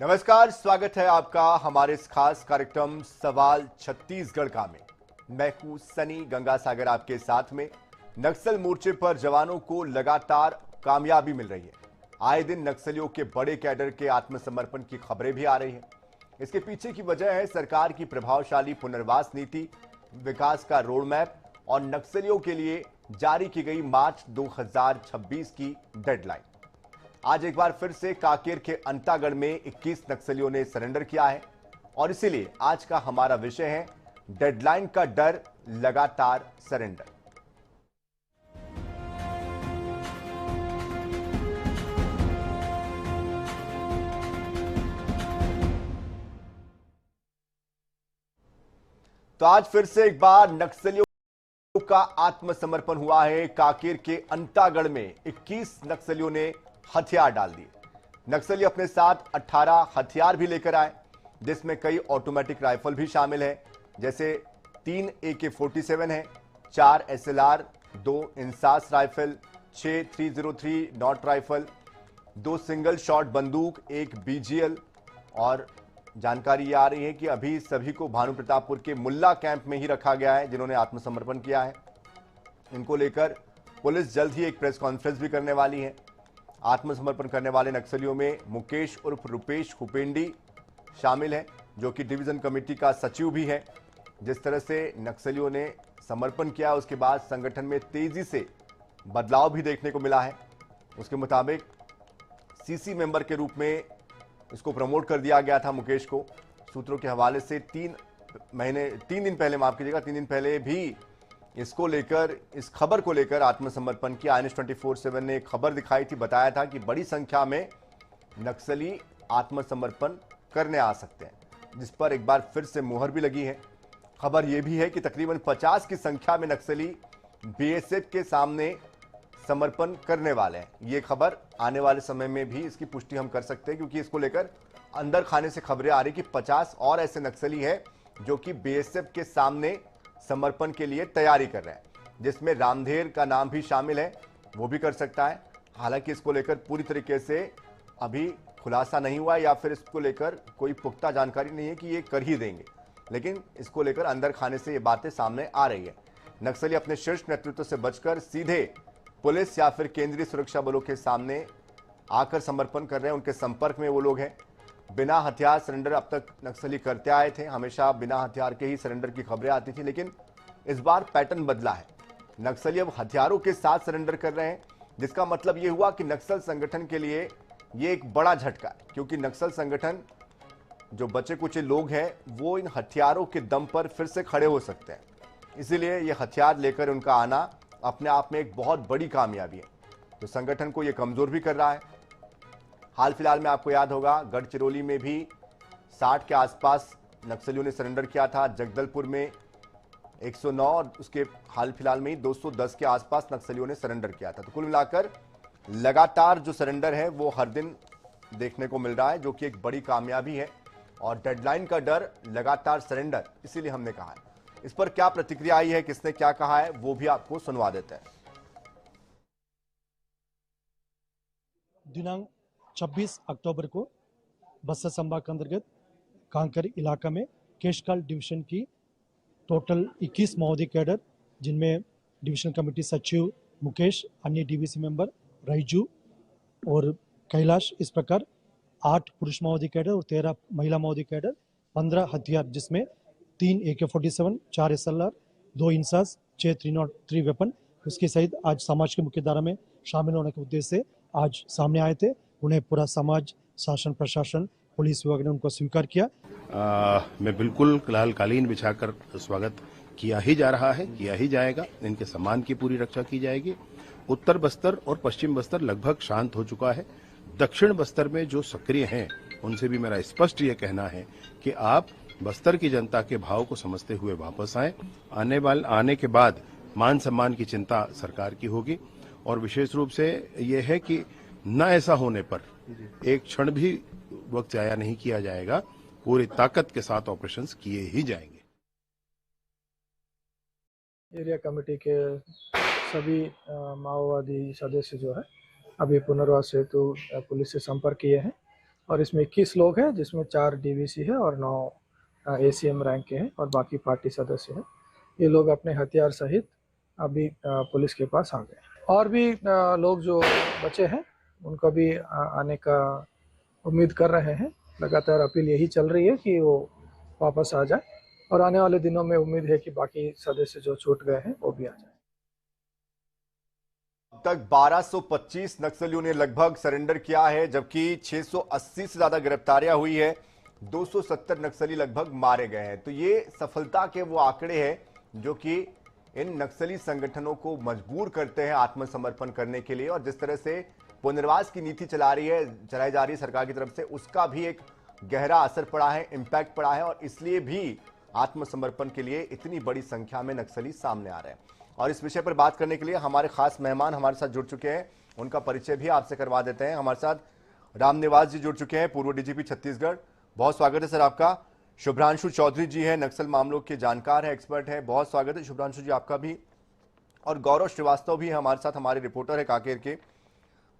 नमस्कार, स्वागत है आपका हमारे इस खास कार्यक्रम सवाल छत्तीसगढ़ का में। मैं हूं सनी गंगासागर आपके साथ में। नक्सल मोर्चे पर जवानों को लगातार कामयाबी मिल रही है। आए दिन नक्सलियों के बड़े कैडर के आत्मसमर्पण की खबरें भी आ रही हैं। इसके पीछे की वजह है सरकार की प्रभावशाली पुनर्वास नीति, विकास का रोड मैप और नक्सलियों के लिए जारी की गई मार्च 2026 की डेडलाइन। आज एक बार फिर से कांकेर के अंतागढ़ में 21 नक्सलियों ने सरेंडर किया है और इसीलिए आज का हमारा विषय है डेडलाइन का डर, लगातार सरेंडर। तो आज फिर से एक बार नक्सलियों का आत्मसमर्पण हुआ है। कांकेर के अंतागढ़ में 21 नक्सलियों ने हथियार डाल दिए। नक्सली अपने साथ 18 हथियार भी लेकर आए, जिसमें कई ऑटोमेटिक राइफल भी शामिल है, जैसे 3 AK-47 है, 4 SLR, 2 INSAS rifle, 6 303 not rifle, 2 single shot बंदूक, 1 BGL। और जानकारी ये आ रही है कि अभी सभी को भानु प्रतापपुर के मुल्ला कैंप में ही रखा गया है, जिन्होंने आत्मसमर्पण किया है। इनको लेकर पुलिस जल्द ही एक प्रेस कॉन्फ्रेंस भी करने वाली है। आत्मसमर्पण करने वाले नक्सलियों में मुकेश उर्फ रुपेश हुपेंडी शामिल है, जो कि डिवीजन कमेटी का सचिव भी है। जिस तरह से नक्सलियों ने समर्पण किया, उसके बाद संगठन में तेजी से बदलाव भी देखने को मिला है। उसके मुताबिक CC मेंबर के रूप में इसको प्रमोट कर दिया गया था मुकेश को। सूत्रों के हवाले से 3 दिन पहले भी इसको लेकर, इस खबर को लेकर आत्मसमर्पण किया। INS 24/7 ने एक खबर दिखाई थी, बताया था कि बड़ी संख्या में नक्सली आत्मसमर्पण करने आ सकते हैं, जिस पर एक बार फिर से मुहर भी लगी है। खबर यह भी है कि तकरीबन 50 की संख्या में नक्सली BSF के सामने समर्पण करने वाले हैं। ये खबर आने वाले समय में भी इसकी पुष्टि हम कर सकते हैं, क्योंकि इसको लेकर अंदर खाने से खबरें आ रही कि 50 और ऐसे नक्सली हैं जो कि BSF के सामने समर्पण के लिए तैयारी कर रहे हैं, जिसमें रामधेर का नाम भी शामिल है, वो भी कर सकता है। हालांकि इसको लेकर पूरी तरीके से अभी खुलासा नहीं हुआ, या फिर इसको लेकर कोई पुख्ता जानकारी नहीं है कि ये कर ही देंगे, लेकिन इसको लेकर अंदर खाने से ये बातें सामने आ रही है। नक्सली अपने शीर्ष नेतृत्व से बचकर सीधे पुलिस या फिर केंद्रीय सुरक्षा बलों के सामने आकर समर्पण कर रहे हैं। उनके संपर्क में वो लोग हैं। बिना हथियार सरेंडर अब तक नक्सली करते आए थे, हमेशा बिना हथियार के ही सरेंडर की खबरें आती थी, लेकिन इस बार पैटर्न बदला है। नक्सली अब हथियारों के साथ सरेंडर कर रहे हैं, जिसका मतलब यह हुआ कि नक्सल संगठन के लिए यह एक बड़ा झटका है, क्योंकि नक्सल संगठन जो बचे कुचे लोग हैं वो इन हथियारों के दम पर फिर से खड़े हो सकते हैं। इसीलिए यह हथियार लेकर उनका आना अपने आप में एक बहुत बड़ी कामयाबी है, तो संगठन को यह कमजोर भी कर रहा है। हाल फिलहाल में आपको याद होगा, गढ़चिरौली में भी 60 के आसपास नक्सलियों ने सरेंडर किया था। जगदलपुर में 109 और उसके हाल फिलहाल में ही 210 के आसपास नक्सलियों ने सरेंडर किया था। तो कुल मिलाकर लगातार जो सरेंडर है वो हर दिन देखने को मिल रहा है, जो कि एक बड़ी कामयाबी है। और डेडलाइन का डर, लगातार सरेंडर, इसीलिए हमने कहा है। इस पर क्या प्रतिक्रिया आई है, किसने क्या कहा है, वो भी आपको सुनवा देते हैं। दिनांक 26 अक्टूबर को बस्तर संभाग के अंतर्गत कांकेर इलाका में केशकाल डिवीजन की टोटल 21 माओवादी कैडर, जिनमें डिवीजन कमेटी सचिव मुकेश, अन्य DVC मेंबर राइजू और कैलाश, इस प्रकार 8 पुरुष माओवादी कैडर और 13 महिला माओवादी कैडर, 15 हथियार, जिसमें 3 AK-47, 4 SLR, 2 इंसास, 6 303 वेपन, उसके सहित आज समाज की मुख्यधारा में शामिल होने के उद्देश्य से आज सामने आए थे। उन्हें पूरा समाज, शासन, प्रशासन, पुलिस विभाग ने उनको स्वीकार किया। मैं बिल्कुल लाल कालीन बिछाकर स्वागत किया ही जा रहा है, किया ही जाएगा। इनके सम्मान की पूरी रक्षा की जाएगी। उत्तर बस्तर और पश्चिम बस्तर लगभग शांत हो चुका है। दक्षिण बस्तर में जो सक्रिय हैं, उनसे भी मेरा स्पष्ट ये कहना है कि आप बस्तर की जनता के भाव को समझते हुए वापस आए। आने के बाद मान सम्मान की चिंता सरकार की होगी, और विशेष रूप से ये है कि न ऐसा होने पर एक क्षण भी वक्त जाया नहीं किया जाएगा। पूरी ताकत के साथ ऑपरेशंस किए ही जाएंगे। एरिया कमेटी के सभी माओवादी सदस्य जो है अभी पुनर्वास हेतु पुलिस से संपर्क किए हैं और इसमें 21 लोग हैं, जिसमें 4 डीवीसी है और 9 एसीएम रैंक के हैं और बाकी पार्टी सदस्य हैं। ये लोग अपने हथियार सहित अभी पुलिस के पास आ गए। और भी लोग जो बचे हैं उनको भी आने का उम्मीद कर रहे हैं। लगातार अपील यही चल रही है कि वो वापस आ जाए और आने वाले दिनों में उम्मीद है कि बाकी सदस्य जो छूट गए हैं वो भी आ जाए। अब तक 1225 नक्सलियों ने लगभग सरेंडर किया है, जबकि 680 से ज्यादा गिरफ्तारियां हुई है। 270 नक्सली लगभग मारे गए हैं। तो ये सफलता के वो आंकड़े हैं जो कि इन नक्सली संगठनों को मजबूर करते हैं आत्मसमर्पण करने के लिए। और जिस तरह से पुनर्वास की नीति चलाई जा रही है सरकार की तरफ से, उसका भी एक गहरा असर पड़ा है, इंपैक्ट पड़ा है। और इसलिए भी आत्मसमर्पण के लिए इतनी बड़ी संख्या में नक्सली सामने आ रहे हैं। और इस विषय पर बात करने के लिए हमारे खास मेहमान हमारे साथ जुड़ चुके हैं। उनका परिचय भी आपसे करवा देते हैं। हमारे साथ रामनिवास जी जुड़ चुके हैं, पूर्व डीजीपी छत्तीसगढ़। बहुत स्वागत है सर आपका। शुभ्रांशु चौधरी जी है, नक्सल मामलों के जानकार है, एक्सपर्ट है। बहुत स्वागत है शुभ्रांशु जी आपका भी। और गौरव श्रीवास्तव भी है हमारे साथ, हमारे रिपोर्टर है कांकेर के।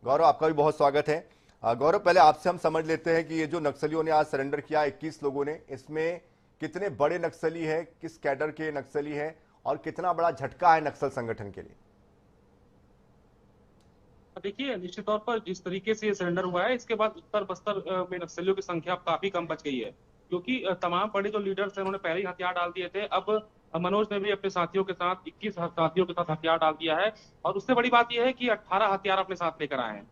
गौरव आपका भी बहुत स्वागत है। गौरव, पहले आपसे हम समझ लेते हैं कि ये जो नक्सलियों ने आज सरेंडर किया 21 लोगों ने, इसमें कितने बड़े नक्सली है, किस कैडर के नक्सली है और कितना बड़ा झटका है नक्सल संगठन के लिए? देखिए, निश्चित तौर पर जिस तरीके से ये सरेंडर हुआ है, इसके बाद उत्तर बस्तर में नक्सलियों की संख्या काफी कम बच गई है, क्योंकि तमाम बड़े जो लीडर्स हैं उन्होंने पहले ही हथियार डाल दिए थे। अब मनोज ने भी अपने साथियों के साथ 21 साथियों के साथ हथियार डाल दिया है। और उससे बड़ी बात यह है कि 18 हथियार अपने साथ लेकर आए हैं।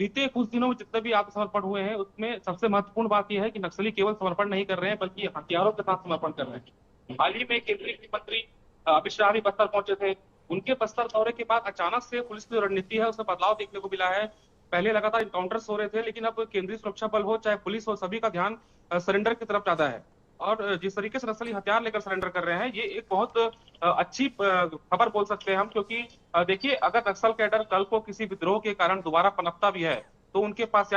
बीते कुछ दिनों में जितने भी आत्मसमर्पण हुए हैं, उसमें सबसे महत्वपूर्ण बात यह है कि नक्सली केवल समर्पण नहीं कर रहे हैं, बल्कि हथियारों के साथ समर्पण कर रहे हैं। हाल ही में केंद्रीय गृह मंत्री अमित शाह भी बस्तर पहुंचे थे। उनके बस्तर दौरे के बाद अचानक से पुलिस की जो रणनीति है उसमें बदलाव देखने को मिला है। पहले लगातार इनकाउंटर्स हो रहे थे, लेकिन अब केंद्रीय सुरक्षा बल हो चाहे पुलिस हो, सभी का ध्यान सरेंडर की तरफ ज्यादा है। और जिस तरीके से नक्सली हथियार लेकर सरेंडर कर रहे हैं, ये एक बहुत अच्छी खबर बोल सकते हैं हम, क्योंकि देखिए, अगर नक्सल कैडर कल को किसी विद्रोह के कारण दोबारा पनपता भी है, तो उनके पास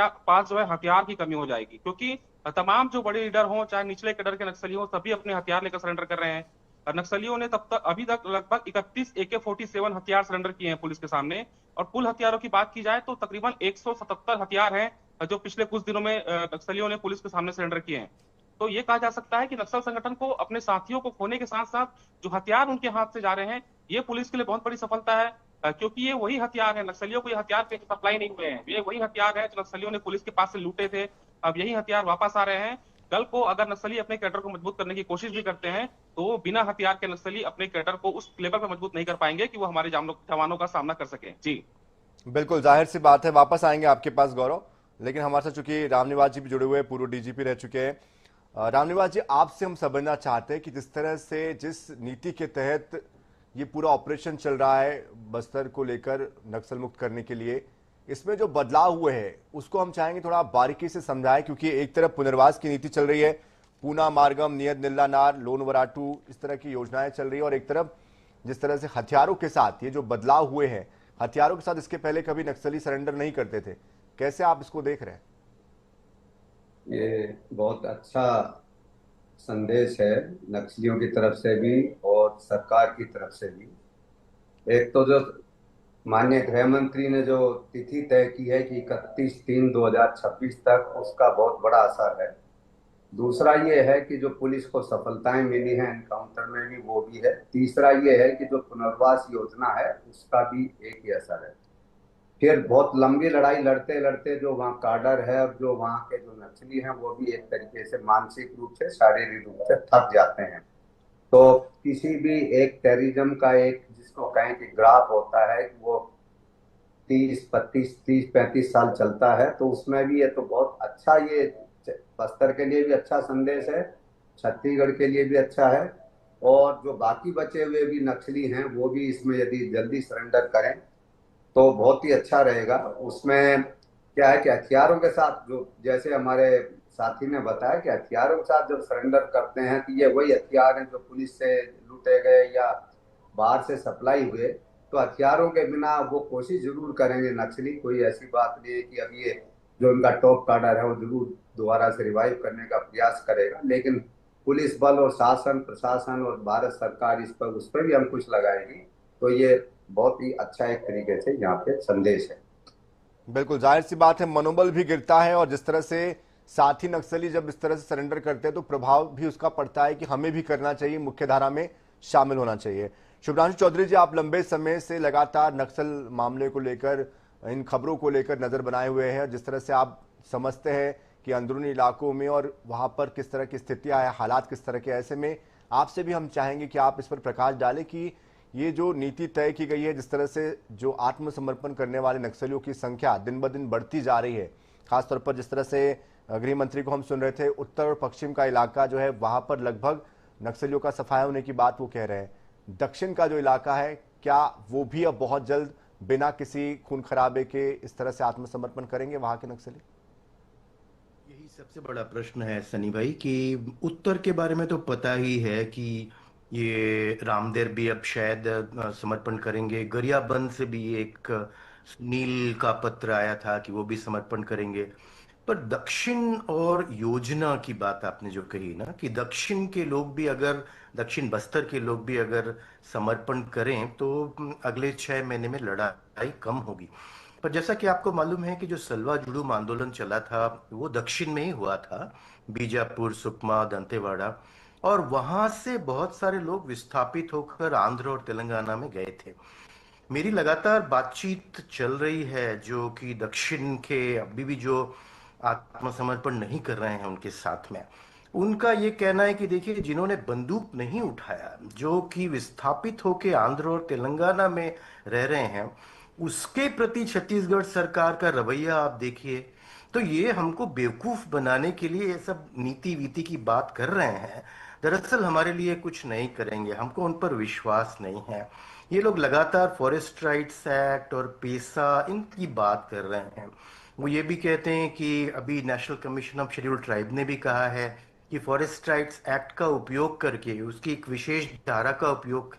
जो है हथियार की कमी हो जाएगी, क्योंकि तमाम जो बड़े लीडर हों चाहे निचले कैडर के नक्सली हों, सभी अपने हथियार लेकर सरेंडर कर रहे हैं। नक्सलियों ने अभी तक लगभग 31 AK-47 हथियार सरेंडर किए हैं पुलिस के सामने। और कुल हथियारों की बात की जाए तो तकरीबन 177 हथियार हैं जो पिछले कुछ दिनों में नक्सलियों ने पुलिस के सामने सरेंडर किए हैं। तो ये कहा जा सकता है कि नक्सल संगठन को अपने साथियों को खोने के साथ साथ जो हथियार उनके हाथ से जा रहे हैं, ये पुलिस के लिए बहुत बड़ी सफलता है, क्योंकि ये वही हथियार है। नक्सलियों को ये हथियार सप्लाई नहीं हुए हैं, ये वही हथियार है जो नक्सलियों ने पुलिस के पास से लूटे थे। अब यही हथियार वापस आ रहे हैं। कल को अगर नक्सली अपने कैडर को मजबूत करने की कोशिश भी करते हैं, तो बिना हथियार के नक्सली अपने कैडर को उस लेवल पर मजबूत नहीं कर पाएंगे कि वो हमारे जवानों का सामना कर सके। जी बिल्कुल जाहिर सी बात है, वापस आएंगे आपके पास गौरव। लेकिन हमारे साथ चूंकि रामनिवास जी भी जुड़े हुए हैं, पूर्व डीजीपी रह चुके हैं। रामनिवास जी, आपसे हम समझना चाहते हैं कि जिस तरह से जिस नीति के तहत ये पूरा ऑपरेशन चल रहा है बस्तर को लेकर नक्सल मुक्त करने के लिए, इसमें जो बदलाव हुए हैं उसको हम चाहेंगे थोड़ा बारीकी से समझाएं। क्योंकि एक तरफ पुनर्वास की नीति चल रही है, पूना मार्गम, नियत निल्लानार, लोन वराटू, इस तरह की योजनाएं चल रही है, और एक तरफ जिस तरह से हथियारों के साथ ये जो बदलाव हुए हैं, हथियारों के साथ इसके पहले कभी नक्सली सरेंडर नहीं करते थे। कैसे आप इसको देख रहे हैं? ये बहुत अच्छा संदेश है नक्सलियों की तरफ से भी और सरकार की तरफ से भी। एक तो जो माननीय गृह मंत्री ने जो तिथि तय की है कि 31/3/2026 तक, उसका बहुत बड़ा असर है। दूसरा ये है कि जो पुलिस को सफलताएं मिली हैं एनकाउंटर में भी, वो भी है। तीसरा ये है कि जो पुनर्वास योजना है उसका भी एक ही असर है। फिर बहुत लंबी लड़ाई लड़ते लड़ते जो वहाँ काडर है और जो वहाँ के जो नक्सली हैं, वो भी एक तरीके से मानसिक रूप से, शारीरिक रूप से थक जाते हैं। तो किसी भी एक टेररिज्म का एक, जिसको कहें कि ग्राफ होता है, वो 30-35 साल चलता है, तो उसमें भी ये तो बहुत अच्छा, ये बस्तर के लिए भी अच्छा संदेश है, छत्तीसगढ़ के लिए भी अच्छा है। और जो बाकी बचे हुए भी नक्सली हैं, वो भी इसमें यदि जल्दी सरेंडर करें तो बहुत ही अच्छा रहेगा। उसमें क्या है कि हथियारों के साथ, जो जैसे हमारे साथी ने बताया कि हथियारों के साथ जब सरेंडर करते हैं तो ये वही हथियार हैं जो पुलिस से लूटे गए या बाहर से सप्लाई हुए। तो हथियारों के बिना वो कोशिश जरूर करेंगे नक्सली, कोई ऐसी बात नहीं है कि अब ये जो उनका टॉप कार्डर है वो जरूर दोबारा से रिवाइव करने का प्रयास करेगा। लेकिन पुलिस बल और शासन प्रशासन और भारत सरकार उस पर भी अंकुश लगाएगी। तो ये बहुत ही अच्छा एक तरीके से यहाँ पे संदेश है। बिल्कुल जाहिर सी बात है, मनोबल भी गिरता है। और जिस तरह से साथ ही नक्सली जब इस तरह से सरेंडर करते हैं तो प्रभाव भी उसका पड़ता है कि हमें भी करना चाहिए, मुख्य धारा में शामिल होना चाहिए। शुभ्रांशु चौधरी जी, आप लंबे समय से लगातार नक्सल मामले को लेकर, इन खबरों को लेकर नजर बनाए हुए हैं, जिस तरह से आप समझते हैं कि अंदरूनी इलाकों में और वहां पर किस तरह की स्थितियां है, हालात किस तरह के, ऐसे में आपसे भी हम चाहेंगे कि आप इस पर प्रकाश डालें कि ये जो नीति तय की गई है, जिस तरह से जो आत्मसमर्पण करने वाले नक्सलियों की संख्या दिन ब दिन बढ़ती जा रही है, खासतौर पर जिस तरह से गृह मंत्री को हम सुन रहे थे, उत्तर और पश्चिम का इलाका जो है वहां पर लगभग नक्सलियों का सफाया होने की बात वो कह रहे हैं। दक्षिण का जो इलाका है, क्या वो भी अब बहुत जल्द बिना किसी खून खराबे के इस तरह से आत्मसमर्पण करेंगे वहां के नक्सली? यही सबसे बड़ा प्रश्न है सनी भाई कि उत्तर के बारे में तो पता ही है कि ये रामदेव भी अब शायद समर्पण करेंगे। गरियाबंद से भी एक नील का पत्र आया था कि वो भी समर्पण करेंगे। पर दक्षिण और योजना की बात आपने जो कही ना कि दक्षिण के लोग भी अगर, दक्षिण बस्तर के लोग भी अगर समर्पण करें तो अगले 6 महीने में लड़ाई कम होगी। पर जैसा कि आपको मालूम है कि जो सलवा जुडूम आंदोलन चला था वो दक्षिण में ही हुआ था, बीजापुर, सुकमा, दंतेवाड़ा, और वहां से बहुत सारे लोग विस्थापित होकर आंध्र और तेलंगाना में गए थे। मेरी लगातार बातचीत चल रही है जो कि दक्षिण के अभी भी जो आत्मसमर्पण नहीं कर रहे हैं उनके साथ में, उनका ये कहना है कि देखिए, जिन्होंने बंदूक नहीं उठाया, जो कि विस्थापित होकर आंध्र और तेलंगाना में रह रहे हैं, उसके प्रति छत्तीसगढ़ सरकार का रवैया आप देखिए। तो ये हमको बेवकूफ बनाने के लिए ये सब नीति वीति की बात कर रहे हैं। दरअसल हमारे लिए कुछ नहीं करेंगे, हमको उन पर विश्वास नहीं है। ये लोग लगातार फॉरेस्ट राइट्स एक्ट और पेसा इनकी बात कर रहे हैं। वो ये भी कहते हैं कि अभी national commission of schedule tribe ने भी कहा है कि फॉरेस्ट राइट्स एक्ट का उपयोग करके, उसकी एक विशेष धारा का उपयोग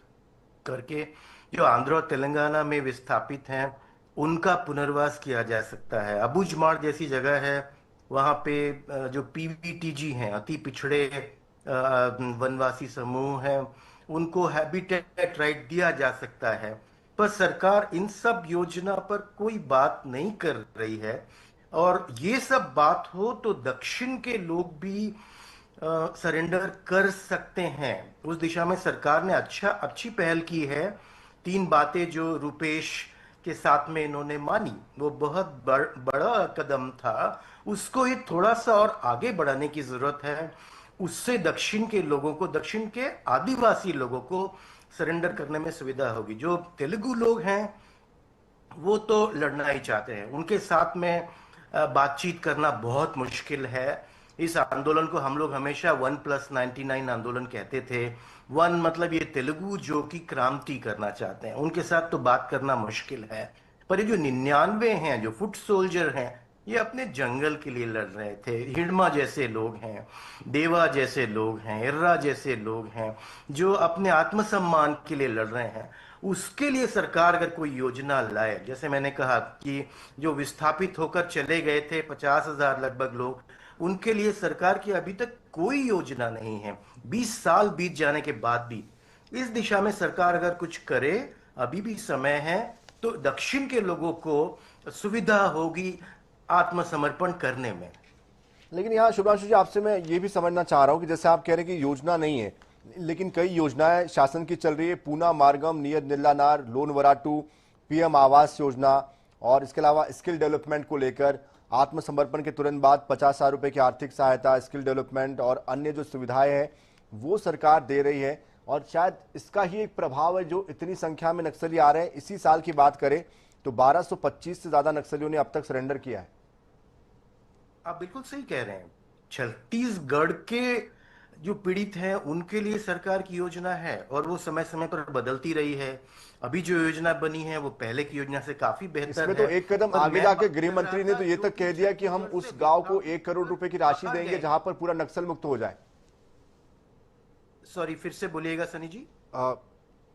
करके जो आंध्र और तेलंगाना में विस्थापित हैं उनका पुनर्वास किया जा सकता है। अबुझमाड़ जैसी जगह है, वहां पे जो पीवीटीजी हैं, अति पिछड़े वनवासी समूह हैं, उनको हैबिटेट राइट दिया जा सकता है। पर सरकार इन सब योजना पर कोई बात नहीं कर रही है। और ये सब बात हो तो दक्षिण के लोग भी सरेंडर कर सकते हैं। उस दिशा में सरकार ने अच्छी पहल की है। 3 बातें जो रुपेश के साथ में इन्होंने मानी, वो बहुत बड़ा कदम था। उसको ये थोड़ा सा और आगे बढ़ाने की जरूरत है। उससे दक्षिण के लोगों को, दक्षिण के आदिवासी लोगों को सरेंडर करने में सुविधा होगी। जो तेलुगु लोग हैं वो तो लड़ना ही चाहते हैं, उनके साथ में बातचीत करना बहुत मुश्किल है। इस आंदोलन को हम लोग हमेशा 1+99 आंदोलन कहते थे। 1 मतलब ये तेलुगु जो कि क्रांति करना चाहते हैं, उनके साथ तो बात करना मुश्किल है। पर ये जो 99 हैं, जो फुट सोल्जर हैं, ये अपने जंगल के लिए लड़ रहे थे। हिडमा जैसे लोग हैं, देवा जैसे लोग हैं, एर्रा जैसे लोग हैं, जो अपने आत्मसम्मान के लिए लड़ रहे हैं। उसके लिए सरकार अगर कोई योजना लाए, जैसे मैंने कहा कि जो विस्थापित होकर चले गए थे 50,000 लगभग लोग, उनके लिए सरकार की अभी तक कोई योजना नहीं है। 20 साल बीत जाने के बाद भी इस दिशा में सरकार अगर कुछ करे, अभी भी समय है, तो दक्षिण के लोगों को सुविधा होगी आत्मसमर्पण करने में। लेकिन यहाँ शुभ्रांशु जी, आपसे मैं ये भी समझना चाह रहा हूँ कि जैसे आप कह रहे हैं कि योजना नहीं है, लेकिन कई योजनाएं शासन की चल रही है। Poona Margam, near निल्लानार, loan Varratu, PM Awas Yojana, और इसके अलावा स्किल डेवलपमेंट को लेकर आत्मसमर्पण के तुरंत बाद 50,000 रुपए की आर्थिक सहायता, स्किल डेवलपमेंट और अन्य जो सुविधाएं हैं वो सरकार दे रही है। और शायद इसका ही एक प्रभाव है, जो इतनी संख्या में नक्सली आ रहे हैं। इसी साल की बात करें तो 1225 से ज्यादा नक्सलियों ने अब तक सरेंडर किया है। आप बिल्कुल सही कह रहे हैं। छत्तीसगढ़ के जो पीड़ित हैं उनके लिए सरकार की योजना है और वो समय समय पर बदलती रही है। अभी जो योजना बनी है वो पहले की योजना से काफी बेहतर इसमें तो एक कदम आगे जाके गृह मंत्री ने तो ये तक कह दिया कि हम उस गांव को 1 करोड़ रुपए की राशि देंगे जहां पर पूरा नक्सल मुक्त हो जाए। सॉरी, फिर से बोलिएगा सनी जी।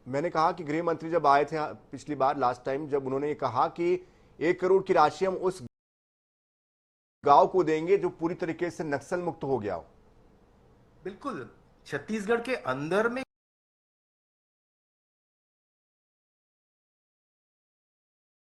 मैंने कहा कि गृह मंत्री जब आए थे पिछली बार, लास्ट टाइम, जब उन्होंने ये कहा कि 1 करोड़ की राशि हम उस गांव को देंगे जो पूरी तरीके से नक्सल मुक्त हो गया हो। बिल्कुल, छत्तीसगढ़ के अंदर में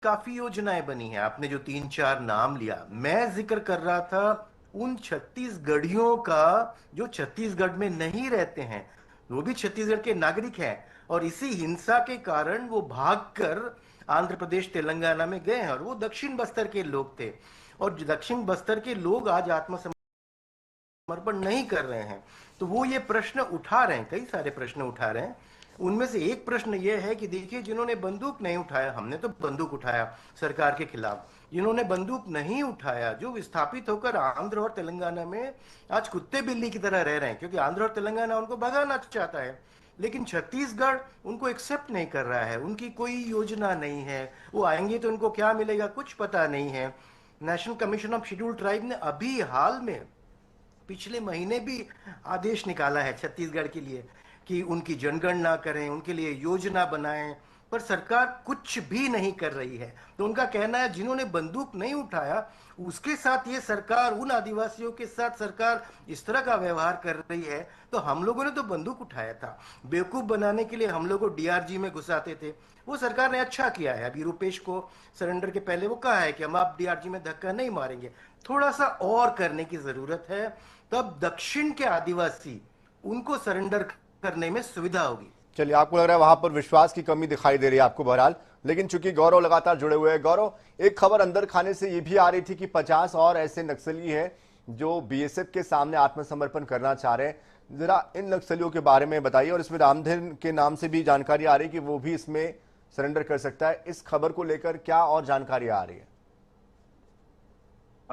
काफी योजनाएं बनी हैं। आपने जो 3-4 नाम लिया, मैं जिक्र कर रहा था उन छत्तीसगढ़ियों का जो छत्तीसगढ़ में नहीं रहते हैं, वो भी छत्तीसगढ़ के नागरिक हैं, और इसी हिंसा के कारण वो भागकर आंध्र प्रदेश तेलंगाना में गए हैं, और वो दक्षिण बस्तर के लोग थे, और दक्षिण बस्तर के लोग आज आत्मसमर्पण नहीं कर रहे हैं। तो वो ये प्रश्न उठा रहे हैं, कई सारे प्रश्न उठा रहे हैं। उनमें से एक प्रश्न ये है कि देखिए, जिन्होंने बंदूक नहीं उठाया, हमने तो बंदूक उठाया सरकार के खिलाफ, जिन्होंने बंदूक नहीं उठाया, जो विस्थापित होकर आंध्र और तेलंगाना में आज कुत्ते बिल्ली की तरह रह रहे हैं, क्योंकि आंध्र और तेलंगाना उनको भगाना चाहता है, लेकिन छत्तीसगढ़ उनको एक्सेप्ट नहीं कर रहा है, उनकी कोई योजना नहीं है, वो आएंगे तो उनको क्या मिलेगा कुछ पता नहीं है। National commission of scheduled tribe ने अभी हाल में पिछले महीने भी आदेश निकाला है छत्तीसगढ़ के लिए कि उनकी जनगणना करें, उनके लिए योजना बनाएं, पर सरकार कुछ भी नहीं कर रही है। तो उनका कहना है जिन्होंने बंदूक नहीं उठाया उसके साथ ये सरकार, उन आदिवासियों के साथ सरकार इस तरह का व्यवहार कर रही है, तो हम लोगों ने तो बंदूक उठाया था, बेवकूफ बनाने के लिए हम लोगों को डीआरजी में घुसाते थे, वो सरकार ने अच्छा किया है। अभी रुपेश को सरेंडर के पहले वो कहा है कि हम आप डीआरजी में धक्का नहीं मारेंगे, थोड़ा सा और करने की जरूरत है, तब दक्षिण के आदिवासी उनको सरेंडर करने में सुविधा होगी। चलिए, आपको लग रहा है वहां पर विश्वास की कमी दिखाई दे रही है आपको बहरहाल, लेकिन चूंकि गौरव लगातार जुड़े हुए हैं, गौरव, एक खबर अंदर खाने से ये भी आ रही थी कि 50 और ऐसे नक्सली हैं जो बीएसएफ के सामने आत्मसमर्पण करना चाह रहे हैं। जरा इन नक्सलियों के बारे में बताइए, और इसमें रामधेर के नाम से भी जानकारी आ रही है कि वो भी इसमें सरेंडर कर सकता है। इस खबर को लेकर क्या और जानकारी आ रही है?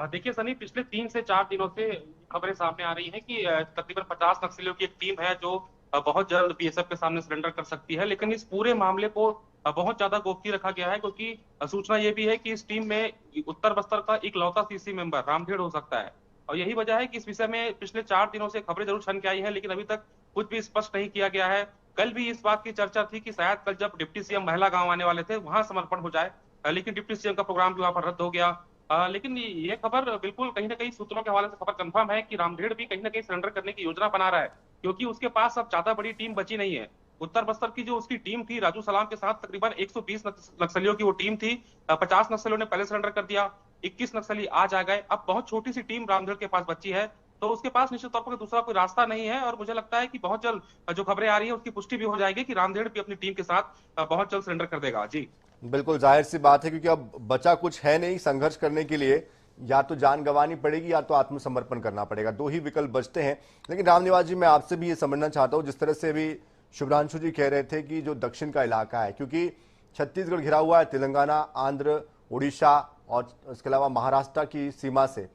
देखिए सनी, पिछले 3 से 4 दिनों से खबरें सामने आ रही हैं कि तकरीबन 50 नक्सलियों की एक टीम है जो बहुत जल्द बीएसएफ के सामने सरेंडर कर सकती है, लेकिन इस पूरे मामले को बहुत ज्यादा गोपनीय रखा गया है, क्योंकि सूचना ये भी है कि इस टीम में उत्तर बस्तर का इकलौता सीसी मेंबर रामधेड़ हो सकता है, और यही वजह है कि इस विषय में पिछले 4 दिनों से खबरें जरूर छन के आई है, लेकिन अभी तक कुछ भी स्पष्ट नहीं किया गया है। कल भी इस बात की चर्चा थी कि शायद कल जब डिप्टी सीएम महिला गांव आने वाले थे वहां समर्पण हो जाए, लेकिन डिप्टी सीएम का प्रोग्राम भी वहां पर रद्द हो गया। लेकिन ये खबर बिल्कुल कहीं ना कहीं सूत्रों के हवाले से खबर कंफर्म है कि रामधेड़ भी कहीं ना कहीं सरेंडर करने की योजना बना रहा है, क्योंकि उसके पास अब ज्यादा बड़ी टीम बची नहीं है। उत्तर बस्तर की जो उसकी टीम थी राजू सलाम के साथ, तकरीबन 120 नक्सलियों की वो टीम थी। 50 नक्सलियों ने पहले सरेंडर कर दिया, 21 नक्सली आज आ गए, अब बहुत छोटी सी टीम रामधेड़ के पास बची है, तो उसके पास निश्चित तौर पर दूसरा कोई रास्ता नहीं है। और मुझे लगता है कि बहुत जल्द जो खबरें आ रही है उसकी पुष्टि भी हो जाएगी कि रामधेड़ भी अपनी टीम के साथ बहुत जल्द सरेंडर कर देगा। जी बिल्कुल, जाहिर सी बात है, क्योंकि अब बचा कुछ है नहीं संघर्ष करने के लिए, या तो जान गंवानी पड़ेगी या तो आत्मसमर्पण करना पड़ेगा, दो ही विकल्प बचते हैं। लेकिन रामनिवास जी, मैं आपसे भी ये समझना चाहता हूं, जिस तरह से अभी शुभ्रांशु जी कह रहे थे कि जो दक्षिण का इलाका है, क्योंकि छत्तीसगढ़ घिरा हुआ है तेलंगाना, आंध्र, उड़ीसा और इसके अलावा महाराष्ट्र की सीमा से,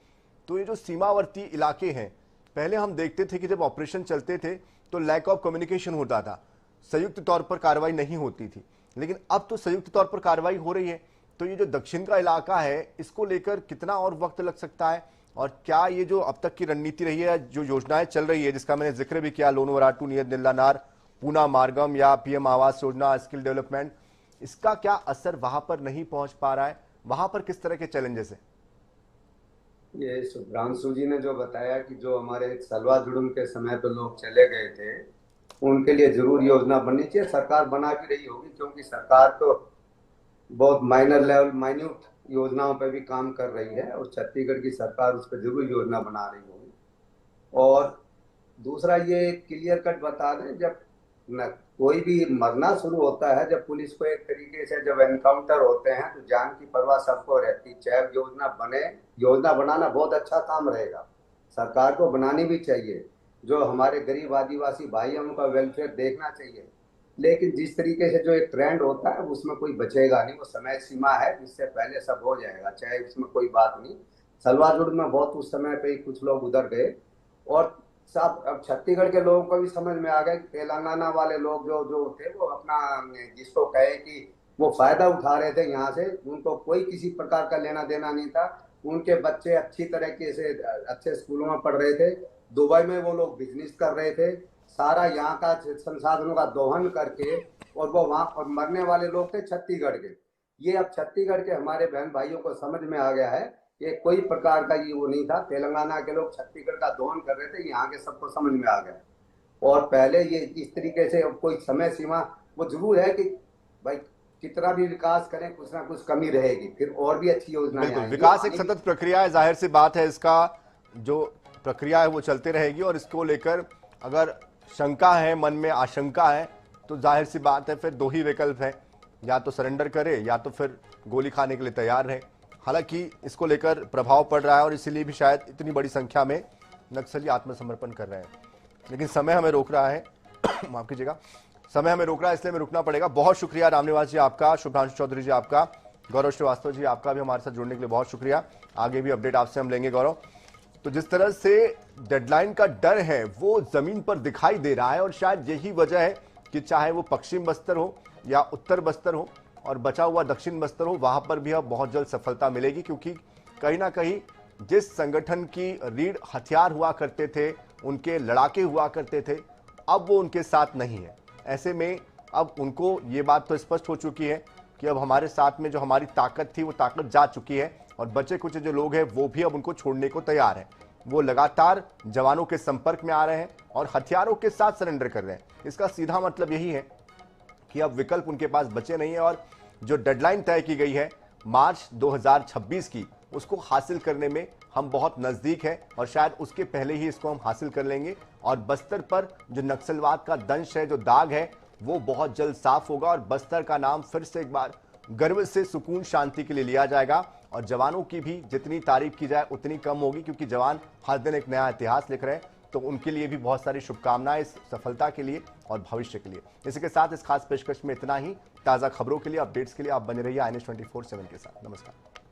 तो ये जो सीमावर्ती इलाके हैं, पहले हम देखते थे कि जब ऑपरेशन चलते थे तो लैक ऑफ कम्युनिकेशन होता था, संयुक्त तौर पर कार्रवाई नहीं होती थी, लेकिन अब तो संयुक्त तौर पर कार्रवाई हो रही है। तो ये जो दक्षिण का इलाका है, इसको लेकर कितना और वक्त लग सकता है, और क्या ये जो अब तक की रणनीति रही है, जो योजनाएं चल रही है, जिसका मैंने जिक्र भी किया, लोन वराटू, नियत निल्लानार, पूना मार्गम या PM Awas Yojana, skill development, इसका क्या असर वहां पर नहीं पहुंच पा रहा है? वहां पर किस तरह के चैलेंजेस है? ये शुभ्रांशु जी ने जो बताया कि जो हमारे सलवा जुड़ुम के समय पे लोग चले गए थे, उनके लिए जरूर योजना बननी चाहिए, सरकार बना भी रही होगी, क्योंकि सरकार तो बहुत माइनर लेवल, माइन्यूट योजनाओं पे भी काम कर रही है, और छत्तीसगढ़ की सरकार उस पर जरूर योजना बना रही होगी। और दूसरा ये क्लियर कट बता दें, जब कोई भी मरना शुरू होता है, जब पुलिस को एक तरीके से जब एनकाउंटर होते हैं, तो जान की परवाह सबको रहती, चाहे योजना बने, योजना बनाना बहुत अच्छा काम रहेगा, सरकार को बनानी भी चाहिए, जो हमारे गरीब आदिवासी भाई हैं उनका वेलफेयर देखना चाहिए, लेकिन जिस तरीके से जो एक ट्रेंड होता है उसमें कोई बचेगा नहीं, वो समय सीमा है, जिससे पहले सब हो जाएगा, चाहे उसमें कोई बात नहीं। सलवाजुड़ में बहुत उस समय पे ही कुछ लोग उधर गए, और सब अब छत्तीसगढ़ के लोगों को भी समझ में आ गया कि तेलंगाना वाले लोग जो थे वो अपना, जिसको कहे कि वो फायदा उठा रहे थे यहाँ से, उनको कोई किसी प्रकार का लेना देना नहीं था, उनके बच्चे अच्छी तरीके से अच्छे स्कूलों में पढ़ रहे थे, दुबई में वो लोग बिजनेस कर रहे थे, सारा यहाँ का संसाधनों का दोहन करके, और वो वहां और मरने वाले लोग थे छत्तीसगढ़ के। ये अब छत्तीसगढ़ के हमारे बहन भाइयों को समझ में आ गया है कि कोई प्रकार का ये वो नहीं था, तेलंगाना के लोग छत्तीसगढ़ का दोहन कर रहे थे, यहाँ के सबको समझ में आ गया। और पहले ये इस तरीके से कोई समय सीमा, वो जरूर है कि भाई कितना भी विकास करें कुछ ना कुछ कमी रहेगी, फिर और भी अच्छी योजना। बिल्कुल, विकास एक सतत प्रक्रिया है, जाहिर सी बात है, इसका जो प्रक्रिया है वो चलती रहेगी और इसको लेकर अगर शंका है, मन में आशंका है, तो जाहिर सी बात है फिर दो ही विकल्प है, या तो सरेंडर करे या तो फिर गोली खाने के लिए तैयार रहे। हालांकि इसको लेकर प्रभाव पड़ रहा है और इसीलिए भी शायद इतनी बड़ी संख्या में नक्सली आत्मसमर्पण कर रहे हैं। लेकिन समय हमें रोक रहा है माफ कीजिएगा, समय हमें रोक रहा है, इसलिए हमें रुकना पड़ेगा। बहुत शुक्रिया रामनिवास जी आपका, शुभ्रांशु चौधरी जी आपका, गौरव श्रीवास्तव जी आपका भी हमारे साथ जुड़ने के लिए बहुत शुक्रिया। आगे भी अपडेट आपसे हम लेंगे गौरव। तो जिस तरह से डेडलाइन का डर है वो जमीन पर दिखाई दे रहा है और शायद यही वजह है कि चाहे वो पश्चिम बस्तर हो या उत्तर बस्तर हो और बचा हुआ दक्षिण बस्तर हो, वहां पर भी अब बहुत जल्द सफलता मिलेगी, क्योंकि कहीं ना कहीं जिस संगठन की रीढ़ हथियार हुआ करते थे, उनके लड़ाके हुआ करते थे, अब वो उनके साथ नहीं है। ऐसे में अब उनको ये बात तो स्पष्ट हो चुकी है कि अब हमारे साथ में जो हमारी ताकत थी वो ताकत जा चुकी है और बचे कुछ जो लोग हैं वो भी अब उनको छोड़ने को तैयार हैं। वो लगातार जवानों के संपर्क में आ रहे हैं और हथियारों के साथ सरेंडर कर रहे हैं। इसका सीधा मतलब यही है कि अब विकल्प उनके पास बचे नहीं है और जो डेडलाइन तय की गई है मार्च 2026 की, उसको हासिल करने में हम बहुत नजदीक हैं और शायद उसके पहले ही इसको हम हासिल कर लेंगे और बस्तर पर जो नक्सलवाद का दंश है, जो दाग है, वो बहुत जल्द साफ होगा और बस्तर का नाम फिर से एक बार गर्व से सुकून शांति के लिए लिया जाएगा। और जवानों की भी जितनी तारीफ की जाए उतनी कम होगी, क्योंकि जवान हर दिन एक नया इतिहास लिख रहे हैं। तो उनके लिए भी बहुत सारी शुभकामनाएं इस सफलता के लिए और भविष्य के लिए। इसी के साथ इस खास पेशकश में इतना ही। ताज़ा खबरों के लिए, अपडेट्स के लिए आप बने रहिए INS 24/7 के साथ। नमस्कार।